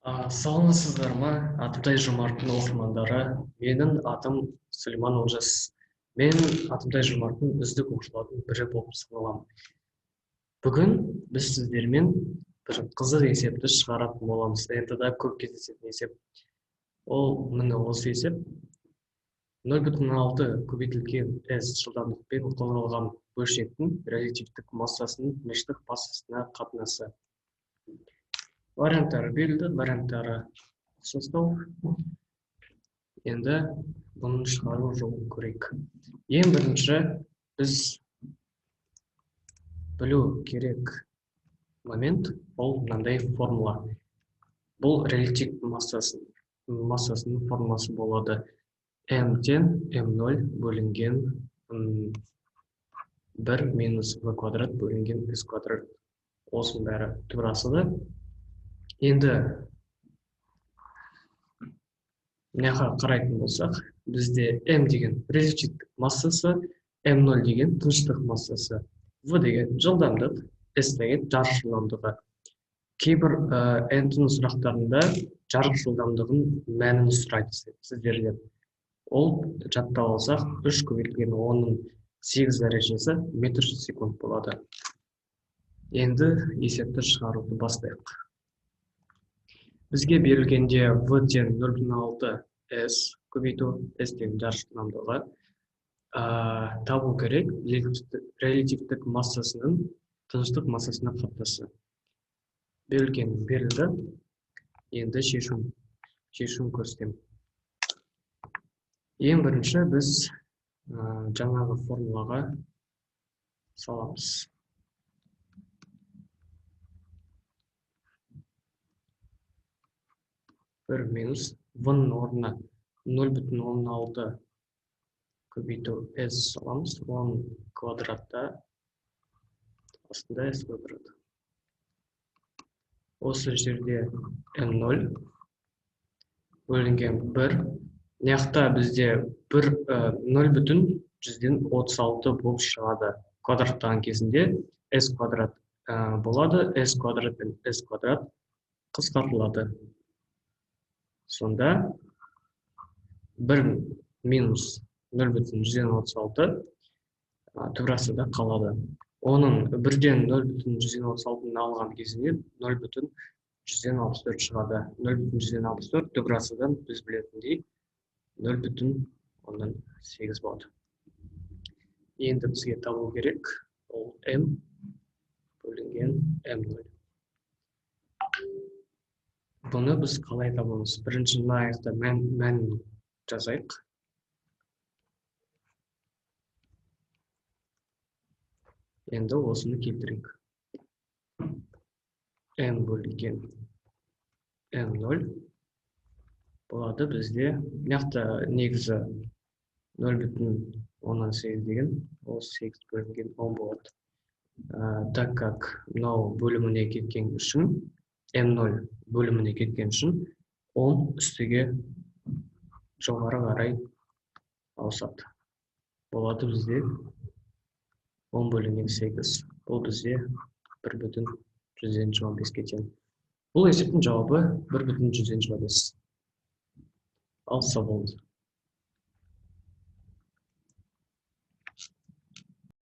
Саламатсыздар ма? Атымтай Жомарттың оқырмандары. Менің атым Сүлейман Олжас. Мен Атымтай Жомарттың үздік оқушылардың бірі болып саналамын. Бүгін біз сіздермен бір қызық есепті шығаратын боламыз. НТ-да көп кездесетін есеп. Ол міне осы есеп 0,6 көбейтілген s жылдамдықпен қозғалған бөлшектің реактивтік массасының тыныштық массасына қатынасы. Варианттары берілді, варианттары ұқсастау. Енді бұның шығару жолын көрейік. Ең бірінші біз білу керек момент ол мынандай формула. Бұл реактивтік массасының формуласы болады. m-тен m0 бөлінген 1 минус v квадрат бөлінген s квадрат. Осының бәрі тура. Енді мынақа қарайтын болсақ, бізде m деген реактивтік массасы, m0 деген тыныштық массасы, v деген жылдамдық, s деген жарық жылдамдығы. Кейбір n-тің сұрақтарында жарық жылдамдығын мәнін сұрайды сіздерден. Ол жаттап алсақ, 3 көбейтілген 10-ның 8 дәрежесі метр секунд болады. Енді есепті шығаруды бастайық. Бізге берілгенде v-тен 0,6 s көбейту, s деген жарық жылдамдығы табу керек реактивтік массасының тыныштық массасына қатынасы. Берілді. Енді шешім көрсетемін. Ең бірінші біз жаңағы формулаға саламыз. 1 минус v-ның орнына 0,6 көбейту s саламыз. 10 квадратта астында s квадрат. Осы жерде m0 бөлінген 1. Мынаяқта бізде 0,36 болып шығады. Квадраттаған кезінде s квадрат болады. S квадрат пен s квадрат қысқартылады. Сонда 1 минус 0,136 турасы да қалады. Оның 1-ден 0,136-ны алған кезінде 0,164 шығады. 0,164 турасыдан біз білетіндей 0,8 болады. Енді бізге табу керек, ол m бөлінген m0. Бұны біз қалай табамыз? Бірінші аяқта мәнін жазайық. Енді осыны келтірейік. m бөлінген m0 болады бізде. Мынақты негізі 0,18 деген, ол 8 бөлінген 10 болады. Так как мынау бөліміне кеткен үшін, m0 бөліміне кеткен үшін 10 үстіге жоғары қарай ауысады. Болады бізде 10 бөлінген 8. Бұл бізде 1,125 тең. Бұл есептің жауабы 1,125. Алса болды.